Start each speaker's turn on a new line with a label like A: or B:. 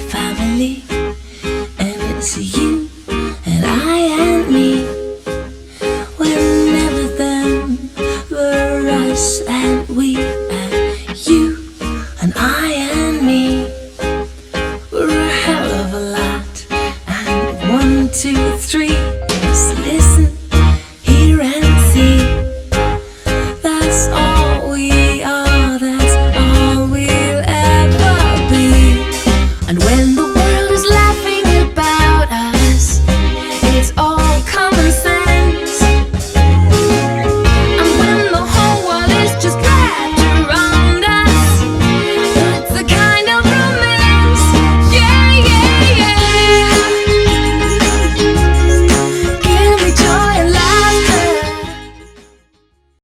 A: family, and it's you and I and me. We're never them, we're us and we and you and I and me. We're a hell of a lot, and 1, 2, 3.